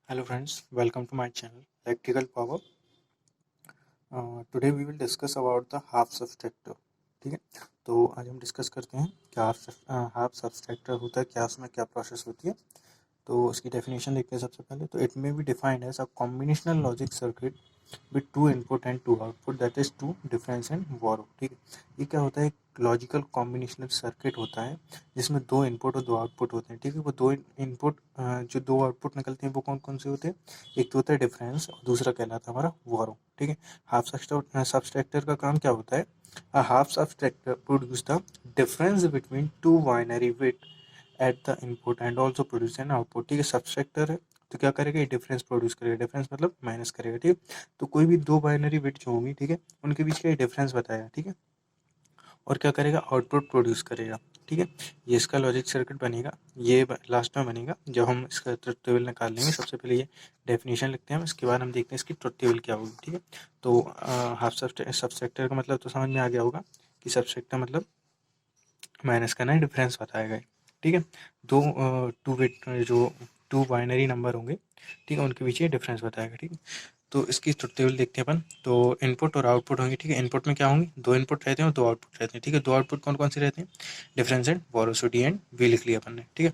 Hello friends, welcome to my channel Electrical Power. Today we will discuss about the half subtractor. ठीक है, तो आज हम discuss करते हैं कि हाफ सबट्रैक्टर होता है क्या, उसमें क्या प्रोसेस होती है। तो उसकी डेफिनेशन देखते हैं सबसे पहले। तो it may be defined as a combinational logic circuit with two input and two output that is two difference and borrow. ठीक है, ये क्या होता है, एक लॉजिकल कॉम्बिनेशनल सर्किट होता है जिसमें दो इनपुट और दो आउटपुट होते हैं। ठीक है, वो दो इनपुट जो दो आउटपुट निकलते हैं वो कौन कौन से होते हैं, एक तो होता है डिफरेंस और दूसरा कहलाता है हमारा बोरो। ठीक है, हाफ सबट्रैक्टर का काम क्या होता है, a half subtractor produce the difference between two binary bit at the input and also produce an output। ठीक है, सबट्रैक्टर है तो क्या करेगा, ये डिफरेंस प्रोड्यूस करेगा। डिफरेंस मतलब माइनस करेगा। ठीक है, तो कोई भी दो बाइनरी बिट जो होंगी, ठीक है, उनके बीच का ये डिफरेंस बताएगा। ठीक है, और क्या करेगा, आउटपुट प्रोड्यूस करेगा। ठीक है, ये इसका लॉजिक सर्किट बनेगा। ये लास्ट में बनेगा जब हम इसका ट्रुथ टेबल निकाल लेंगे। सबसे पहले ये डेफिनेशन लिखते हैं, इसके बाद हम देखते हैं इसकी ट्रुथ टेबल क्या होगी। ठीक है, तो हाफ सबसेक्टर का मतलब तो समझ में आ गया होगा कि सबसेक्टर मतलब माइनस करना है, डिफरेंस बताएगा। ठीक है, दो टू बिट जो टू बाइनरी नंबर होंगे, ठीक है, उनके बीच ये डिफरेंस बताएगा। ठीक है, तो इसकी ट्रुथ टेबल देखते हैं अपन। तो इनपुट और आउटपुट होंगे। ठीक है, इनपुट में क्या होंगे, दो इनपुट रहते हैं और दो आउटपुट रहते हैं। ठीक है, दो आउटपुट कौन कौन से रहते हैं, difference and borrow. So d and v लिख लिया अपन ने। ठीक है,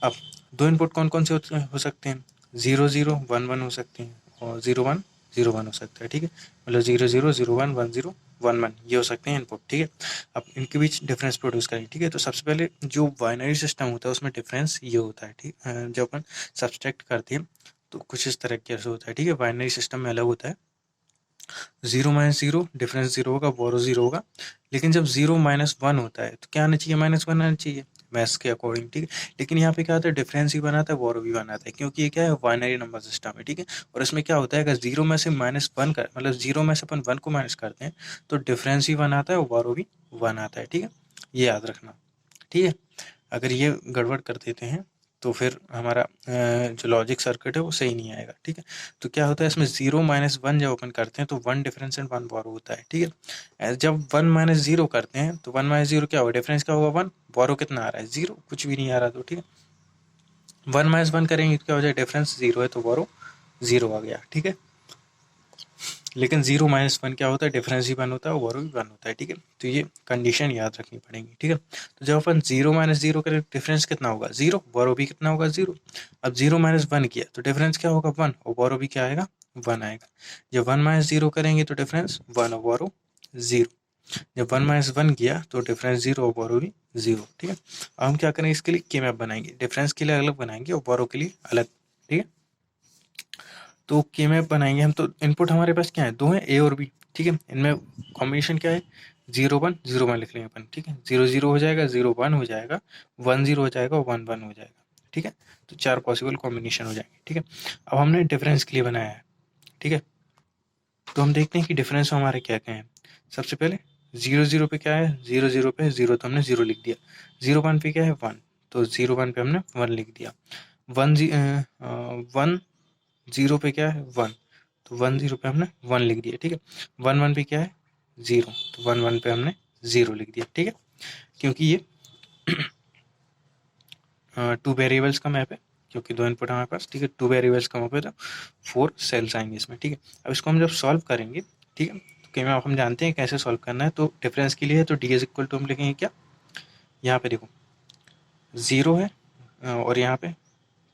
अब दो इनपुट कौन कौन से हो सकते हैं, 0 0 1 1 हो सकते हैं और 0 1 0 1 हो सकता है। ठीक है, मतलब 0 0 0 1 1 0 1 1 ये हो सकते हैं इनपुट। ठीक है, अब इनके बीच डिफरेंस प्रोड्यूस करेंगे। ठीक है, तो सबसे पहले जो बाइनरी सिस्टम होता है उसमें डिफरेंस ये होता है। ठीक, जब अपन सब्सट्रैक्ट करते हैं तो कुछ इस तरह से होता है। ठीक है, बाइनरी सिस्टम में अलग होता है, 0 - 0 डिफरेंस 0 होगा, बोरो 0 होगा। लेकिन जब 0 - 1 होता है तो क्या आना चाहिए, -1 आना चाहिए मैथ्स के अकॉर्डिंग। ठीक है, लेकिन यहाँ पे क्या होता है, डिफरेंस भी बनाता है, बोरो भी बनाता है, क्योंकि ये क्या है, बाइनरी नंबर सिस्टम है। ठीक है, और इसमें क्या होता है, अगर 0 में से -1 कर मतलब 0 में से अपन 1 को माइनस करते हैं तो डिफरेंस भी बनाता है और बोरो भी 1 आता है। ठीक है, ये याद रखना। ठीक है, अगर ये गड़बड़ कर देते हैं तो फिर हमारा जो लॉजिक सर्किट है वो सही नहीं आएगा। ठीक है, तो क्या होता है इसमें 0 - 1 जब ओपन करते हैं तो 1 डिफरेंस एंड 1 बोरो होता है। ठीक है, जब 1 - 0 करते हैं तो 1 - 0 क्या होगा, डिफरेंस क्या होगा, 1, बोरो कितना आ रहा है, 0, कुछ भी नहीं आ रहा। तो ठीक है, 1 - 1 करेंगे तो क्या हो जाए, डिफरेंस 0 है तो बोरो 0 आ गया। ठीक है, लेकिन 0 - 1 क्या होता है, डिफरेंस ही 1 होता है और बोरो भी 1 होता है। ठीक है, तो ये कंडीशन याद रखनी पड़ेगी। ठीक है, तो जब अपन 0 - 0 करें डिफरेंस कितना होगा, 0, बोरो भी कितना होगा, 0। अब 0 - 1 किया तो डिफरेंस क्या होगा, 1, और बोरो भी क्या आएगा, 1 आएगा। जब 1 - 0 करेंगे तो डिफरेंस 1 और बोरो 0। जब 1 - 1 किया तो डिफरेंस 0 और बोरो भी 0। ठीक है, अब हम क्या करेंगे, इसके लिए के मैप बनाएंगे, डिफरेंस के लिए अलग बनाएंगे और बोरो के लिए अलग। ठीक है, तो के मैप बनाएंगे हम। तो इनपुट हमारे पास क्या है, दो है, ए और बी। ठीक है, इनमें कॉम्बिनेशन क्या है, 0 1 0 1 लिख लेंगे अपन। ठीक है, 0 0 हो जाएगा, 0 1 हो जाएगा, 1 0 हो जाएगा और 1 1 हो जाएगा। ठीक है, तो चार पॉसिबल कॉम्बिनेशन हो जाएंगे। ठीक है, अब हमने डिफरेंस के लिए बनाया है। ठीक है, तो हम देखते हैं कि डिफरेंस हमारे क्या क्या है। सबसे पहले 0 0 पे क्या है, 0 0 पे 0 तो हमने 0 लिख दिया। 0 1 पे क्या है, 1, तो 0 1 पे हमने 1 लिख दिया। 1 0 पे क्या है, 1, तो 1 0 पे हमने 1 लिख दिया। ठीक है, 1 1 पे क्या है, 0, तो 1 1 पे हमने 0 लिख दिया। ठीक है, क्योंकि ये टू वेरिएबल्स का मैप है, क्योंकि दो इनपुट हमारे पास। ठीक है, टू वेरिएबल्स का मैप है तो 4 सेल्स आएंगे इसमें। ठीक है, अब इसको हम जब सॉल्व करेंगे, ठीक है, तो कि मैप हम जानते हैं कैसे सॉल्व करना है। तो डिफरेंस के लिए है तो डी इज इक्वल टू हम लिखेंगे क्या, यहाँ पे देखो 0 है और यहाँ पे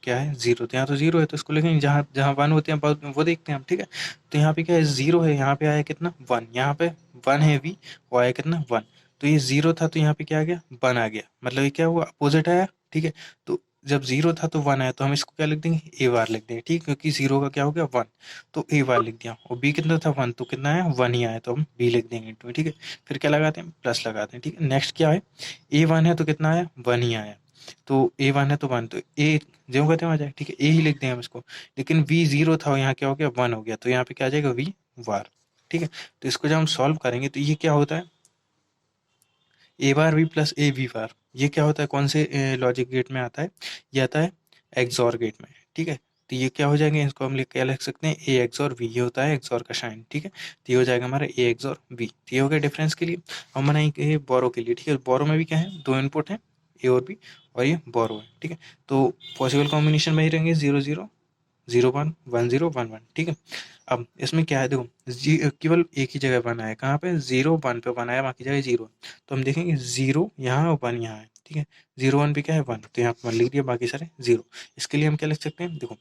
क्या है, 0, तो यहाँ तो 0 है तो इसको लिखेंगे, जहाँ जहाँ 1 होते हैं वो देखते हैं हम। ठीक है, तो यहाँ पे क्या है, 0 है, यहाँ पे आया कितना, 1, यहाँ पे 1 है वी, वो आया कितना, 1। तो ये 0 था तो यहाँ पे क्या आ गया, 1 आ गया, मतलब ये क्या हुआ, अपोजिट आया। ठीक है, तो जब 0 था तो 1 आया तो हम इसको क्या लिख देंगे, ए बार लिख देंगे। ठीक, क्योंकि 0 का क्या हो गया, 1, तो ए बार लिख दिया। और बी कितना था, 1, तो कितना आया, 1 ही आया, तो हम बी लिख देंगे इंटू में। ठीक है, फिर क्या लगाते हैं, प्लस लगाते हैं। ठीक है, नेक्स्ट क्या है, ए 1 है तो कितना आया, 1 ही आया, तो ए 1 है तो 1, तो ए जो कहते हैं आ जाए। ठीक है, ए ही लिख दें हम इसको, लेकिन वी 0 था और यहाँ क्या हो गया, 1 हो गया, तो यहाँ पे क्या आ जाएगा, वी वार। ठीक है, तो इसको जब हम सॉल्व करेंगे तो ये क्या होता है, ए बार वी प्लस ए वी बार। ये क्या होता है, कौन से लॉजिक गेट में आता है, ये आता है एक्सॉर गेट में। ठीक है, तो ये क्या हो जाएंगे, इसको हम क्या लिख सकते हैं, ए एक्सॉर वी, ये होता है एक्सॉर का साइन। ठीक है, तो ये हो जाएगा हमारा ए एक्सॉर वी। तो ये हो गया डिफरेंस के लिए। हम बनाएंगे बोरो के लिए। ठीक है, बोरो में भी क्या है, दो इनपुट है, ए और बी, और ये बोरो है। ठीक है, तो पॉसिबल कॉम्बिनेशन में ही रहेंगे 0 0 0 1 1 0 1 1, ठीक है। अब इसमें क्या है, देखो केवल एक ही जगह 1 आया, कहाँ पे 0 1 पे 1 आया, बाकी जगह 0। तो हम देखेंगे 0 यहाँ और 1 यहाँ है, ठीक है। 0 1 पे क्या है 1, तो यहाँ पर 1 लिख दिया, बाकी सारे 0। इसके लिए हम क्या लिख सकते हैं, देखो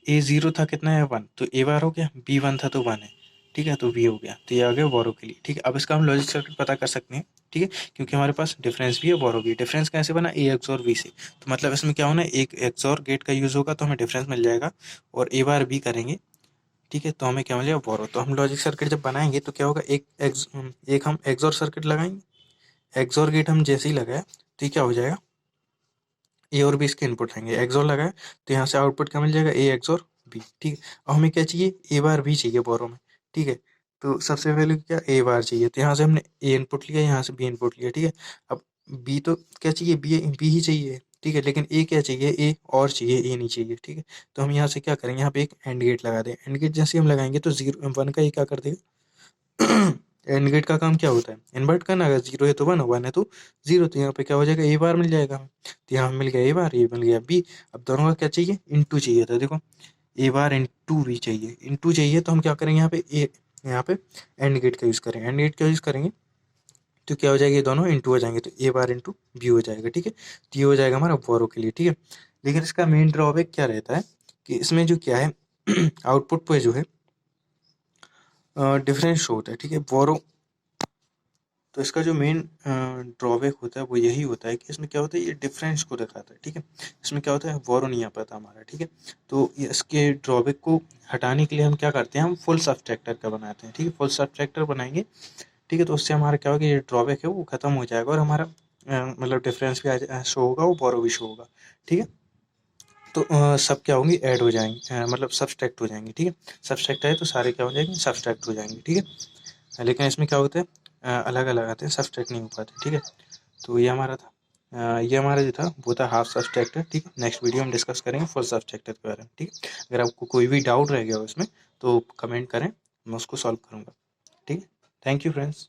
A0 था कितना है 1, तो A बार हो गया, B1 था तो 1 है, ठीक है, तो B हो गया, तो ये आ गया बोरो के लिए, ठीक है। अब इसका हम लॉजिक सर्किट पता कर सकते हैं, ठीक है, क्योंकि हमारे पास डिफरेंस भी है, बोरो भी है। डिफरेंस कैसे बना, A XOR B से, तो मतलब इसमें क्या होना है, एक XOR गेट का यूज होगा तो हमें डिफरेंस मिल जाएगा, और A बार B करेंगे, ठीक है, तो हमें क्या मिल जाएगा, बोरो। तो हम लॉजिक सर्किट जब बनाएंगे तो क्या होगा, एक हम XOR सर्किट लगाएंगे, XOR गेट हम जैसे ही लगाए तो ये क्या हो जाएगा, ए और बी इसके इनपुट आएंगे, एक्सोर लगाए तो यहाँ से आउटपुट क्या मिल जाएगा, ए एक्सोर बी, ठीक है। अब हमें क्या चाहिए, ए बार बी चाहिए बोरो में, ठीक है। तो सबसे पहले क्या, ए बार चाहिए, तो यहाँ से हमने ए इनपुट लिया, यहाँ से बी इनपुट लिया, ठीक है। अब बी तो क्या चाहिए, बी ही चाहिए, ठीक है, लेकिन ए क्या चाहिए, ए और चाहिए, ए नहीं चाहिए, ठीक है। तो हम यहाँ से क्या करेंगे, यहाँ पे एक एंड गेट लगा दें, एंड गेट जैसे हम लगाएंगे तो 0 1 का ये क्या कर देगा एंड गेट का काम क्या होता है, इन्वर्ट करना, अगर 0 है तो 1, 1 है तो 0, तो यहाँ पे क्या हो जाएगा, ए बार मिल जाएगा हमें, तो यहाँ मिल गया ए बार, ये मिल गया बी। अब दोनों का क्या चाहिए, इनटू चाहिए था, देखो ए बार इनटू बी चाहिए, इनटू चाहिए, तो हम क्या करेंगे, यहाँ पे एंड गेट का यूज़ करेंगे, एंड गेट का यूज़ करेंगे तो क्या हो जाएगा, ये दोनों इनटू हो जाएंगे, तो ए बार इनटू बी हो जाएगा, ठीक है। तो ये हो जाएगा हमारा बोरो के लिए, ठीक है। लेकिन इसका मेन ड्रॉबैक क्या रहता है कि इसमें जो क्या है आउटपुट पे जो है डिफरेंस शो होता है, ठीक है, बोरो। तो इसका जो मेन ड्रॉबैक होता है वो यही होता है कि इसमें क्या होता है, ये डिफरेंस को दिखाता है, ठीक है। इसमें क्या होता है, बोरो नहीं आ पाता हमारा, ठीक है। तो इसके ड्रॉबैक को हटाने के लिए हम क्या करते हैं, हम फुल सब्सट्रैक्टर का बनाते हैं, ठीक है, फुल सब्सट्रैक्टर बनाएंगे, ठीक है। तो उससे हमारा क्या होगा, ये ड्रॉबैक है वो खत्म हो जाएगा, और हमारा मतलब डिफरेंस भी शो होगा, वो बोरो भी शो होगा, ठीक है। तो सब क्या होंगे, ऐड हो जाएंगे, मतलब सब्सट्रैक्ट हो जाएंगे, ठीक है। सब्सट्रैक्ट है तो सारे क्या हो जाएंगे, सब्सट्रैक्ट हो जाएंगे, ठीक है। लेकिन इसमें क्या होता है, अलग अलग आते हैं, सब्सट्रैक्ट नहीं हो पाते, ठीक है। तो ये हमारा था, ये हमारा जो था वो था हाफ सब्सट्रैक्टर, ठीक है। नेक्स्ट वीडियो हम डिस्कस करेंगे फुल सब्सट्रैक्टर के बारे में, ठीक है। अगर आपको कोई भी डाउट रह गया हो इसमें तो कमेंट करें, मैं उसको सॉल्व करूँगा, ठीक है। Thank you friends.